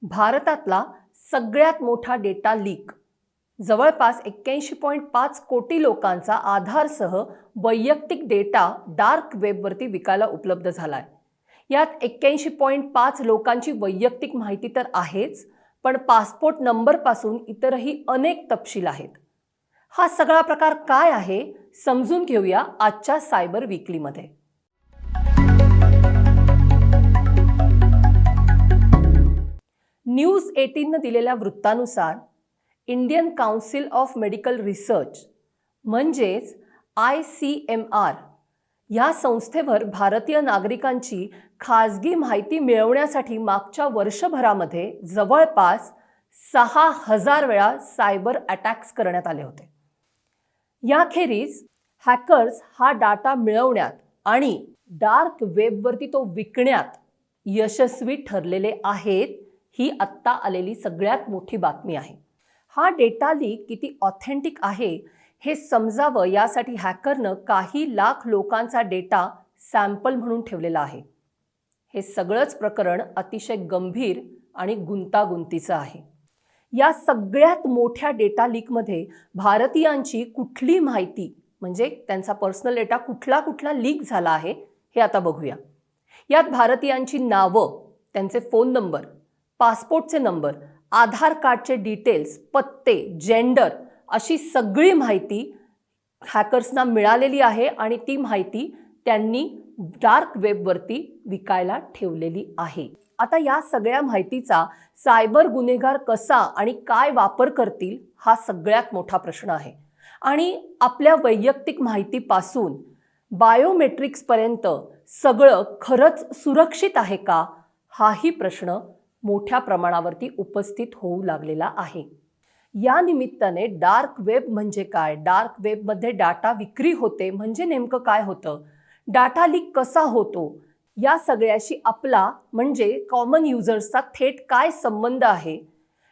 भारतातला सगळ्यात मोठा डेटा लीक जवळपास 81.5 कोटी लोकांचा आधारसह वैयक्तिक डेटा डार्क वेबवरती विकायला उपलब्ध झालाय. यात 81.5 लोकांची वैयक्तिक माहिती तर आहेच, पण पासपोर्ट नंबरपासून इतरही अनेक तपशील आहेत. हा सगळा प्रकार काय आहे समजून घेऊया आजच्या सायबर वीकलीमध्ये. न्यूज 18 दिलेल्या वृत्तानुसार Indian council of medical research म्हणजेच ICMR या संस्थेवर भारतीय नागरिकांची खाजगी माहिती मिळवण्यासाठी मागच्या वर्षभरामध्ये जवळपास 6,000 वेळा सायबर अटॅक्स करण्यात आले होते. याखेरीज हॅकर्स हा डाटा मिळवण्यात आणि डार्क वेबवरती तो विकण्यात यशस्वी ठरलेले आहेत. ही आत्ता आलेली सगळ्यात मोठी बातमी आहे. हा डेटा लीक किती ऑथेंटिक आहे हे समजावं यासाठी हॅकरनं काही लाख लोकांचा डेटा सॅम्पल म्हणून ठेवलेला आहे. हे सगळंच प्रकरण अतिशय गंभीर आणि गुंतागुंतीचं आहे. या सगळ्यात मोठ्या डेटा लीकमध्ये भारतीयांची कुठली माहिती म्हणजे त्यांचा पर्सनल डेटा कुठला लीक झाला आहे हे आता बघूया. यात भारतीयांची नावं, त्यांचे फोन नंबर, पासपोर्टचे नंबर, आधार कार्डचे डिटेल्स, पत्ते, जेंडर अशी सगळी माहिती हॅकर्सना मिळालेली आहे आणि ती माहिती त्यांनी डार्क वेबवरती विकायला ठेवलेली आहे. आता या सगळ्या माहितीचा सायबर गुन्हेगार कसा आणि काय वापर करतील हा सगळ्यात मोठा प्रश्न आहे. आणि आपल्या वैयक्तिक माहितीपासून बायोमेट्रिक्सपर्यंत सगळं खरंच सुरक्षित आहे का हाही प्रश्न मोठ्या प्रमाणावरती उपस्थित होऊ लागलेला आहे. या निमित्ताने डार्क वेब म्हणजे काय, डार्क वेबमध्ये डाटा विक्री होते म्हणजे नेमकं काय होतं, डाटा लीक कसा होतो, या सगळ्याशी आपला म्हणजे कॉमन युजर्सचा थेट काय संबंध आहे,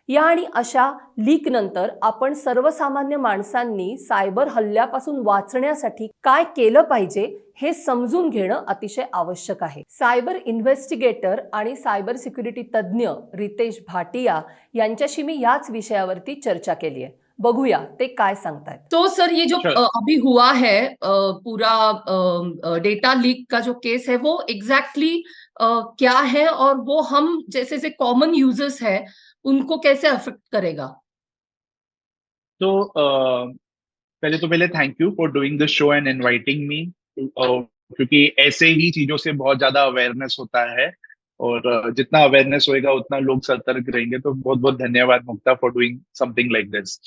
या आणि अशा लीक नंतर आपण सर्वसामान्य माणसांनी सायबर हल्ल्यापासून वाचण्यासाठी काय केलं पाहिजे हे समजून घेणं अतिशय आवश्यक आहे. सायबर इन्व्हेस्टिगेटर आणि सायबर सिक्युरिटी तज्ज्ञ रितेश भाटिया यांच्याशी मी याच विषयावरती चर्चा केली आहे. बघूया ते काय सांगतायत. तो सर ये जो अभी हुआ है पूरा डेटा लीक का जो केस है वो एग्जैक्टली क्या है और वो हम जैसे कॉमन यूजर्स है उनको कैसे अफेक्ट करेगा? तो पहले thank you for doing this show and inviting me, क्योंकि ऐसे ही चीजों से बहुत ज्यादा अवेयरनेस होता है और जितना अवेयरनेस होएगा उतना लोग सतर्क रहेंगे. तो बहुत बहुत धन्यवाद Mukta for doing something like this.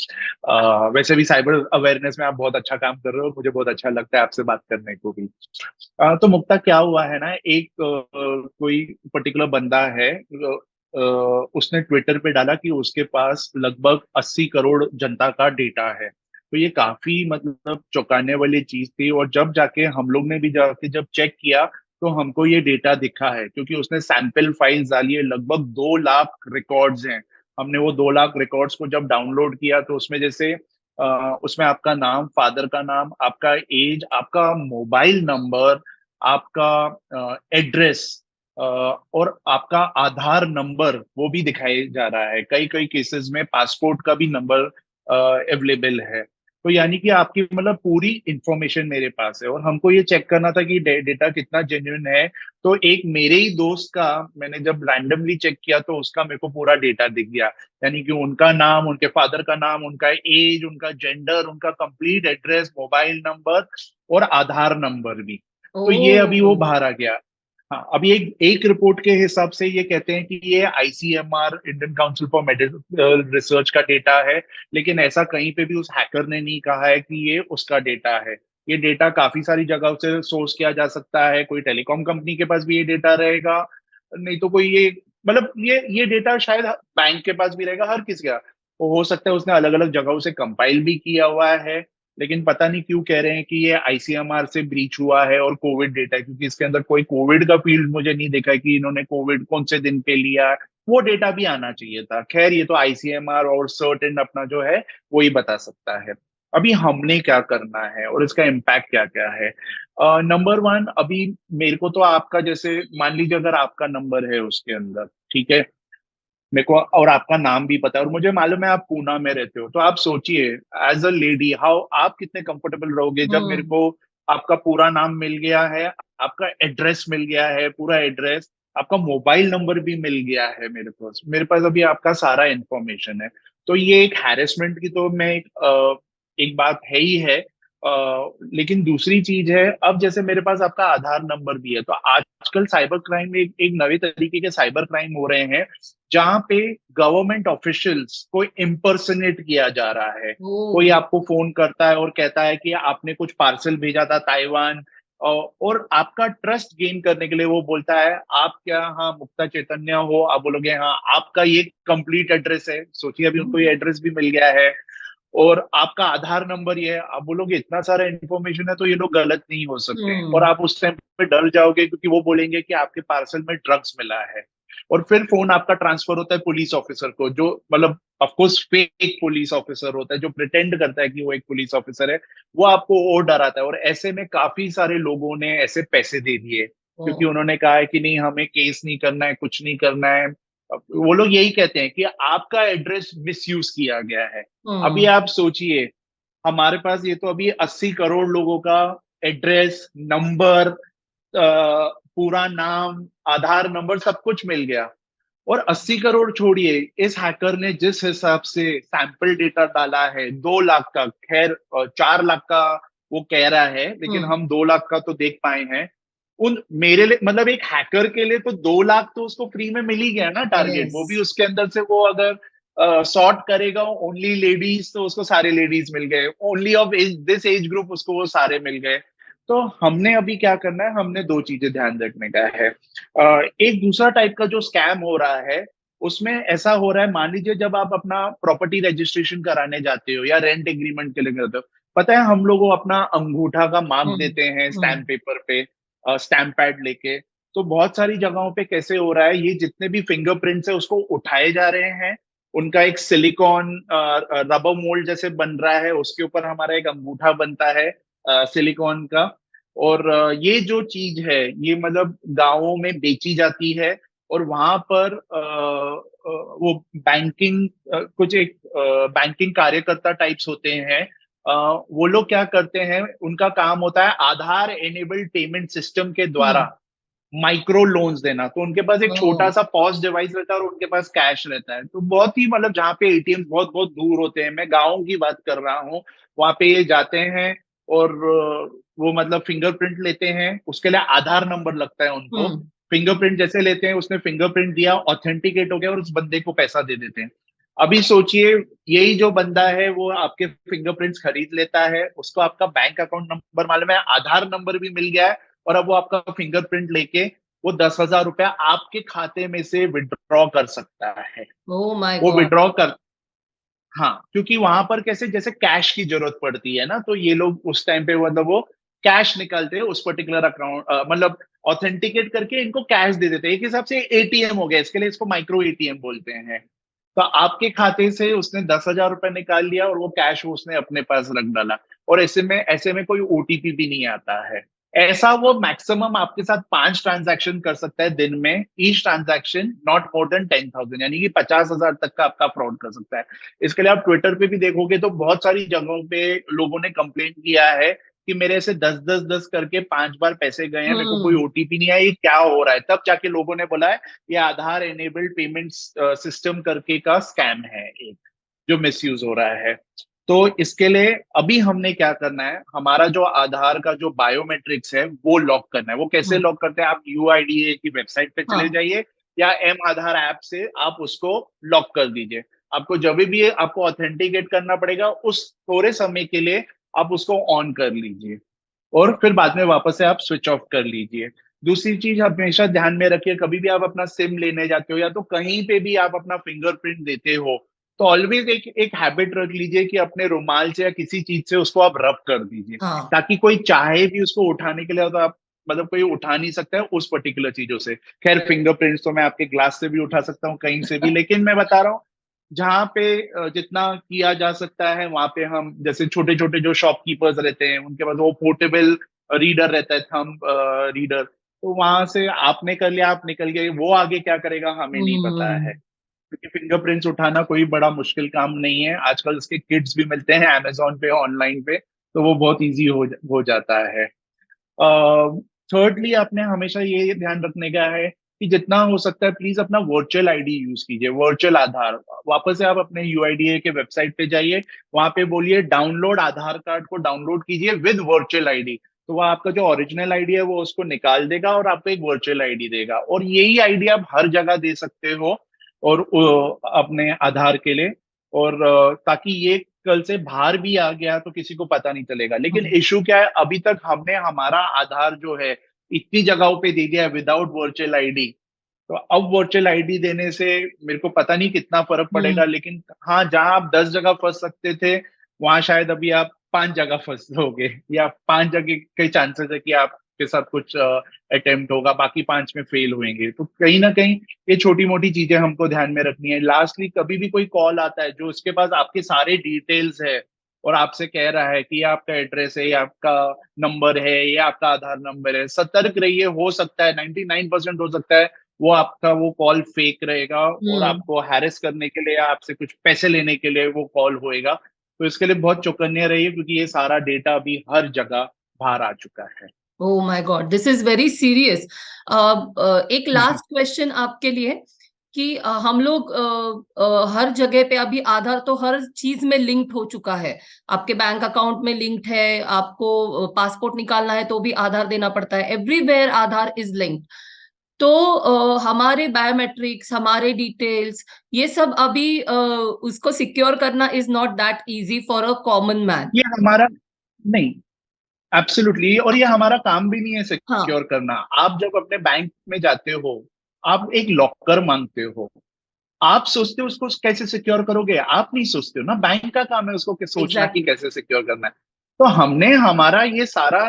वैसे भी साइबर अवेयरनेस में आप बहुत अच्छा काम कर रहे हो, मुझे बहुत अच्छा लगता है आपसे बात करने को भी. तो मुक्ता क्या हुआ है ना, एक कोई पर्टिकुलर बंदा है, उसने ट्विटर पे डाला कि उसके पास लगभग 80 करोड़ जनता का डेटा है. तो ये काफी मतलब चौंकाने वाली चीज थी. और जब जाके हम लोग ने भी जाके जब चेक किया तो हमको ये डेटा दिखा है, क्योंकि उसने सैंपल फाइल्स डाली है. लगभग 2 लाख रिकॉर्ड्स हैं. हमने वो 2 लाख रिकॉर्ड्स को जब डाउनलोड किया तो उसमें जैसे उसमें आपका नाम, फादर का नाम, आपका एज, आपका मोबाइल नंबर, आपका एड्रेस और आपका आधार नंबर वो भी दिखाया जा रहा है. कई कई केसेस में पासपोर्ट का भी नंबर अवेलेबल है. तो यानी कि आपकी मतलब पूरी इंफॉर्मेशन मेरे पास है. और हमको ये चेक करना था कि डेटा कितना जेन्युइन है. तो एक मेरे ही दोस्त का मैंने जब रैंडमली चेक किया तो उसका मेरे को पूरा डेटा दिख गया. यानी कि उनका नाम, उनके फादर का नाम, उनका एज, उनका जेंडर, उनका कंप्लीट एड्रेस, मोबाइल नंबर और आधार नंबर भी. तो ये अभी वो बाहर आ गया. हाँ, अभी एक रिपोर्ट के हिसाब से ये कहते हैं कि ये ICMR, Indian council for medical research का डेटा है. लेकिन ऐसा कहीं पे भी उस हैकर ने नहीं कहा है कि ये उसका डेटा है. ये डेटा काफी सारी जगह से सोर्स किया जा सकता है. कोई टेलीकॉम कंपनी के पास भी ये डेटा रहेगा, नहीं तो कोई ये मतलब ये डेटा शायद बैंक के पास भी रहेगा. हर किसी का हो सकता है. उसने अलग अलग जगहों से कंपाइल भी किया हुआ है, लेकिन पता नहीं क्यों कह रहे हैं कि ये ICMR से ब्रीच हुआ है और कोविड डेटा है, क्योंकि इसके अंदर कोई कोविड का फील्ड मुझे नहीं देखा कि इन्होंने कोविड कौन से दिन पे लिया. वो डेटा भी आना चाहिए था. खैर, ये तो ICMR और सर्टेन अपना जो है वो ही बता सकता है. अभी हमने क्या करना है और इसका इम्पैक्ट क्या क्या है. नंबर 1, अभी मेरे को तो आपका जैसे मान लीजिए अगर आपका नंबर है उसके अंदर, ठीक है, मेरे को और आपका नाम भी पता है और मुझे मालूम है आप पूना में रहते हो, तो आप सोचिए एज अ लेडी हाउ आप कितने कंफर्टेबल रहोगे जब मेरे हम्म। को आपका पूरा नाम मिल गया है, आपका एड्रेस मिल गया है, पूरा एड्रेस, आपका मोबाइल नंबर भी मिल गया है मेरे पास अभी आपका सारा इंफॉर्मेशन है। तो ये एक हैरेसमेंट की तो मैं एक बात है ही है। लेकिन दूसरी चीज है, अब जैसे मेरे पास आपका आधार नंबर भी है, तो आजकल साइबर क्राइम में एक नए तरीके के साइबर क्राइम हो रहे हैं जहां पे गवर्नमेंट ऑफिशियल्स को इम्पर्सनेट किया जा रहा है। ओ। कोई आपको फोन करता है और कहता है कि आपने कुछ पार्सल भेजा था ताइवान, और आपका ट्रस्ट गेन करने के लिए वो बोलता है आप क्या हाँ मुक्ता चैतन्य हो, आप बोलोगे हाँ, आपका ये कंप्लीट एड्रेस है, सोचिए अभी उनको ये एड्रेस भी मिल गया है, और आपका आधार नंबर ये है, आप बोलोगे इतना सारा इन्फॉर्मेशन है तो ये लोग गलत नहीं हो सकते हैं, और हम्म। आप उस टाइम पे डर जाओगे क्योंकि वो बोलेंगे कि आपके पार्सल में ड्रग्स मिला है। और फिर फोन आपका ट्रांसफर होता है पुलिस ऑफिसर को, जो मतलब ऑफकोर्स फेक पुलिस ऑफिसर होता है, जो प्रिटेंड करता है कि वो एक पुलिस ऑफिसर है। वो आपको और डराता है, और ऐसे में काफी सारे लोगों ने ऐसे पैसे दे दिए ओ। क्योंकि उन्होंने कहा है कि नहीं हमें केस नहीं करना है, कुछ नहीं करना है। वो लोग यही कहते हैं कि आपका एड्रेस मिसयूज किया गया है। अभी हम्म। आप सोचिए, हमारे पास ये तो अभी 80 करोड़ लोगों का एड्रेस नंबर, पूरा नाम, आधार नंबर सब कुछ मिल गया, और 80 करोड़ छोड़िए, इस हैकर ने जिस हिसाब से सैंपल डेटा डाला है 2 लाख का, खैर 4 लाख का वो कह रहा है, लेकिन हम्म। हम 2 लाख का तो देख पाए हैं। उन मेरे लिए मतलब एक हैकर के लिए तो 2 लाख तो उसको फ्री में मिल ही गया ना टारगेट, यस। वो भी उसके अंदर से वो अगर सॉर्ट करेगा ओनली लेडीज तो उसको सारे लेडीज मिल गए, only of age this age group उसको वो सारे मिल गए। तो हमने अभी क्या करना है, हमने दो चीजें ध्यान रखने का है। एक दूसरा टाइप का जो स्कैम हो रहा है उसमें ऐसा हो रहा है, मान लीजिए जब आप अपना प्रॉपर्टी रजिस्ट्रेशन कराने जाते हो या रेंट एग्रीमेंट के लिए करते हो, पता है हम लोग अपना अंगूठा का मार्क हम्म। देते हैं स्टैम्प हम्म। पेपर पे, स्टैम्प पैड लेके। तो बहुत सारी जगहों पे कैसे हो रहा है, ये जितने भी फिंगरप्रिंट्स है उसको उठाए जा रहे हैं, उनका एक सिलिकॉन रबर मोल्ड जैसे बन रहा है, उसके ऊपर हमारा एक अंगूठा बनता है सिलिकॉन का। और ये जो चीज है ये मतलब गांवों में बेची जाती है, और वहां पर वो बैंकिंग कुछ एक बैंकिंग कार्यकर्ता टाइप्स होते हैं, वो लोग क्या करते हैं, उनका काम होता है आधार एनेबल्ड पेमेंट सिस्टम के द्वारा हम्म। माइक्रो लोन्स देना। तो उनके पास एक ओ। छोटा सा पॉस डिवाइस रहता है और उनके पास कैश रहता है, तो बहुत ही मतलब जहाँ पे एटीएम बहुत बहुत दूर होते हैं, मैं गाँव की बात कर रहा हूँ, वहां पे ये जाते हैं और वो मतलब फिंगरप्रिंट लेते हैं, उसके लिए आधार नंबर लगता है उनको, हम्म। फिंगरप्रिंट जैसे लेते हैं, उसने फिंगरप्रिंट दिया, ऑथेंटिकेट हो गया, और उस बंदे को पैसा दे देते हैं। अभी सोचिए, यही जो बंदा है वो आपके फिंगरप्रिंट्स खरीद लेता है, उसको आपका बैंक अकाउंट नंबर मालूम है, आधार नंबर भी मिल गया है, और अब वो आपका फिंगरप्रिंट लेके वो 10,000 रुपया आपके खाते में से विड्रॉ कर सकता है। ओ माय वो गॉड। विड्रॉ कर, हाँ, क्योंकि वहां पर कैसे जैसे कैश की जरूरत पड़ती है ना, तो ये लोग उस टाइम पे मतलब वो कैश निकालते हैं उस पर्टिकुलर अकाउंट, मतलब ऑथेंटिकेट करके इनको कैश दे देते हैं, एक हिसाब से एटीएम हो गया, इसके लिए इसको माइक्रो एटीएम बोलते हैं। तो आपके खाते से उसने 10,000 रुपया निकाल लिया और वो कैश उसने अपने पास रख डाला, और ऐसे में कोई ओटीपी भी नहीं आता है। ऐसा वो मैक्सिमम आपके साथ 5 ट्रांजैक्शन कर सकता है दिन में, each transaction not more than 10,000, यानी कि 50,000 तक का आपका फ्रॉड कर सकता है। इसके लिए आप ट्विटर पे भी देखोगे तो बहुत सारी जगहों पे लोगों ने कंप्लेंट किया है कि मेरे से 10 10 10 करके 5 बार पैसे गए हैं, मेरे को कोई हम्म। ओटीपी नहीं आया, ये क्या हो रहा है, तब जाके लोगों ने बोला है ये आधार एनेबल्ड पेमेंट सिस्टम करके का स्कैम है एक, जो मिसयूज हो रहा है। तो इसके लिए अभी हमने क्या करना है, हमारा जो आधार का जो बायोमेट्रिक्स है वो लॉक करना है। वो कैसे हम्म। लॉक करते हैं, आप यूआईडीए की वेबसाइट पे चले हाँ। जाइए या एम आधार ऐप से आप उसको लॉक कर दीजिए। आपको जब भी आपको ऑथेंटिकेट करना पड़ेगा उस थोड़े समय के लिए आप उसको ऑन कर लीजिए, और फिर बाद में वापस से आप स्विच ऑफ कर लीजिए। दूसरी चीज हमेशा ध्यान में रखिए, कभी भी आप अपना सिम लेने जाते हो या तो कहीं पे भी आप अपना फिंगरप्रिंट देते हो, तो ऑलवेज एक एक हैबिट रख लीजिए कि अपने रुमाल से या किसी चीज से उसको आप रब कर दीजिए, हाँ। ताकि कोई चाहे भी उसको उठाने के लिए तो आप मतलब कोई उठा नहीं सकता है उस पर्टिकुलर चीजों से। खैर फिंगरप्रिंट्स तो मैं आपके ग्लास से भी उठा सकता हूँ, कहीं से भी, लेकिन मैं बता रहा हूँ जहाँ पे जितना किया जा सकता है वहां पे हम, जैसे छोटे छोटे जो शॉपकीपर्स रहते हैं उनके पास वो पोर्टेबल रीडर रहता है, थंब रीडर, तो वहां से आपने कर लिया, आप निकल गए, वो आगे क्या करेगा हमें नहीं पता है। हम्म। क्योंकि फिंगरप्रिंट्स उठाना कोई बड़ा मुश्किल काम नहीं है। आजकल इसके किट्स भी मिलते हैं अमेजोन पे, ऑनलाइन पे, तो वो बहुत इजी हो जाता है। थर्डली, आपने हमेशा ये ध्यान रखने का है कि जितना हो सकता है प्लीज अपना वर्चुअल आईडी यूज कीजिए, वर्चुअल आधार। वापस से आप अपने यूआईडीए के वेबसाइट पे जाइए, वहां पे बोलिए डाउनलोड आधार कार्ड को डाउनलोड कीजिए विद वर्चुअल आईडी। तो वह आपका जो ओरिजिनल आईडी है वो उसको निकाल देगा और आपको एक वर्चुअल आईडी देगा, और यही आईडी आप हर जगह दे सकते हो और अपने आधार के लिए। और ताकि ये कल से बाहर भी आ गया तो किसी को पता नहीं चलेगा। लेकिन इशू क्या है, अभी तक हमने हमारा आधार जो है इतनी जगहों पे दे दिया है विदाउट वर्चुअल आईडी। तो अब वर्चुअल आईडी देने से मेरे को पता नहीं कितना फर्क पड़ेगा, लेकिन हाँ, जहां आप 10 जगह फंस सकते थे वहां शायद अभी आप 5 जगह फंस जाओगे, या 5 जगह के चांसेस है कि आपके साथ कुछ अटेम्प्ट होगा, बाकी 5 में फेल होंगे। तो कहीं ना कहीं ये छोटी मोटी चीजें हमको ध्यान में रखनी है। लास्टली, कभी भी कोई कॉल आता है जो उसके पास आपके सारे डिटेल्स है और आपसे कह रहा है कि ये आपका एड्रेस है, ये आपका नंबर है, ये आपका आधार नंबर है, सतर्क रहिए। हो सकता है 99% हो सकता है वो आपका वो कॉल फेक रहेगा और आपको हैरेस करने के लिए, आपसे कुछ पैसे लेने के लिए वो कॉल होएगा। तो इसके लिए बहुत चौकन्ने रहिए, क्योंकि ये सारा डेटा अभी हर जगह बाहर आ चुका है। Oh my God, this is very serious. एक लास्ट क्वेश्चन आपके लिए कि हम लोग हर जगह पे अभी आधार तो हर चीज में लिंक्ड हो चुका है। आपके बैंक अकाउंट में लिंक्ड है, आपको पासपोर्ट निकालना है तो भी आधार देना पड़ता है, एवरीवेयर आधार इज लिंक्ड। तो हमारे बायोमेट्रिक्स, हमारे डिटेल्स, ये सब अभी उसको सिक्योर करना is not that easy for a common man. ये हमारा नहीं, एब्सोल्युटली, और ये हमारा काम भी नहीं है हाँ, सिक्योर करना। आप जब अपने बैंक में जाते हो, आप एक लॉकर मांगते हो, आप सोचते हो उसको कैसे सिक्योर करोगे? आप नहीं सोचते हो ना, बैंक का काम है उसको सोचना कि एग्जैक्टली। कैसे सिक्योर करना है। तो हमने हमारा ये सारा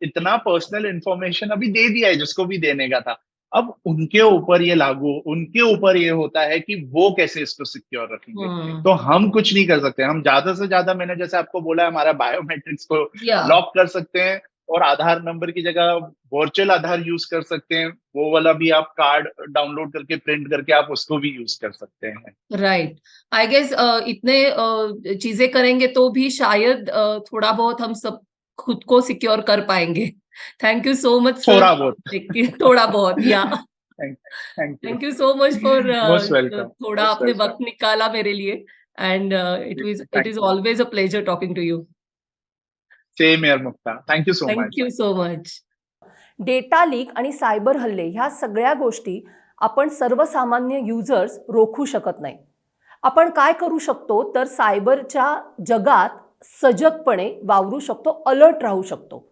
इतना पर्सनल इंफॉर्मेशन अभी दे दिया है जिसको भी देने का था। अब उनके ऊपर ये लागू, उनके ऊपर ये होता है कि वो कैसे इसको सिक्योर रखेंगे। तो हम कुछ नहीं कर सकते। हम ज्यादा से ज्यादा, मैंने जैसे आपको बोला, हमारा बायोमेट्रिक्स को या लॉक कर सकते हैं, और आधार नंबर की जगह वर्चुअल आधार यूज कर सकते हैं। वो वाला भी आप कार्ड डाउनलोड करके प्रिंट करके आप उसको भी यूज कर सकते हैं। राइट। आई गेस इतने चीजें करेंगे तो भी शायद थोड़ा बहुत हम सब खुद को सिक्योर कर पाएंगे। Thank you so much sir. थोड़ा बहुत। थोड़ा बहुत, या thank you. Thank you so much for most welcome. थोड़ा मोस्ट आपने वेलकम। वक्त निकाला मेरे लिए। And it thank is you. Always a pleasure talking to you. Same here Mukta, thank you so thank much. You so much. Data leak आणि cyber हल्ले ह्या सगळ्या गोष्टी आपण सर्वसामान्य युजर्स रोखू शकत नाही. आपण काय करू शकतो तर सायबरच्या जगात सजगपणे वावरू शकतो, अलर्ट राहू शकतो.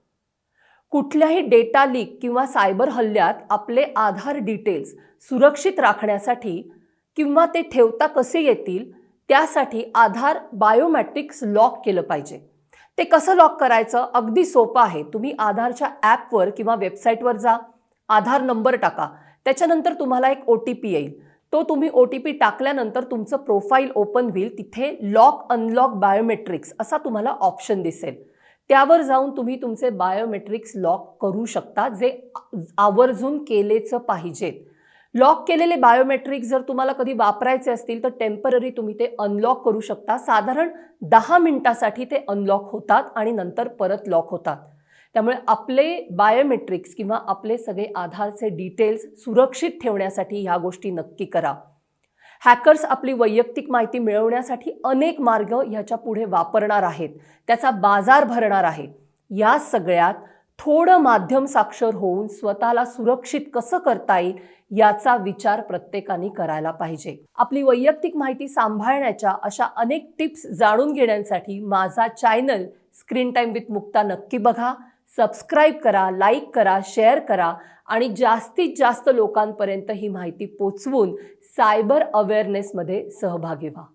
कुठल्याही डेटा लीक किंवा सायबर हल्ल्यात आपले आधार डिटेल्स सुरक्षित राखण्यासाठी किंवा ते ठेवता कसे येतील त्यासाठी आधार बायोमेट्रिक्स लॉक केलं पाहिजे. ते कसं लॉक करायचं? अगदी सोपं आहे. तुम्ही आधारच्या ॲपवर किंवा वेबसाईटवर जा, आधार नंबर टाका, त्याच्यानंतर तुम्हाला एक OTP येईल. तो तुम्ही OTP टाकल्यानंतर तुमचं प्रोफाईल ओपन होईल. तिथे लॉक अनलॉक बायोमेट्रिक्स असा तुम्हाला ऑप्शन दिसेल. त्यावर जाऊन तुम्ही तुमचे बायोमेट्रिक्स लॉक करू शकता, जे आवर्जून केलेच पाहिजेत. लॉक केलेले बायोमेट्रिक्स जर तुम्हाला कधी वापरायचे असतील तर टेम्पररी तुम्ही ते अनलॉक करू शकता. साधारण 10 मिनिटासाठी ते अनलॉक होतात आणि नंतर परत लॉक होतात. त्यामुळे आपले बायोमेट्रिक्स किंवा आपले सगळे आधारचे डिटेल्स सुरक्षित ठेवण्यासाठी ह्या गोष्टी नक्की करा. हॅकर्स आपली वैयक्तिक माहिती मिळवण्यासाठी अनेक मार्ग ह्याच्या पुढे वापरणार आहेत. त्याचा बाजार भरणार आहे. या सगळ्यात थोडं माध्यम साक्षर होऊन स्वतःला सुरक्षित कसं करता येईल याचा विचार प्रत्येकाने करायला पाहिजे. आपली वैयक्तिक माहिती सांभाळण्याच्या अशा अनेक टिप्स जाणून घेण्यासाठी माझा चॅनल स्क्रीन टाइम विथ मुक्ता नक्की बघा. सबस्क्राईब करा, लाईक करा, शेअर करा आणि जास्तीत जास्त लोकांपर्यंत ही माहिती पोचवून सायबर अवेअरनेसमध्ये सहभागी व्हा.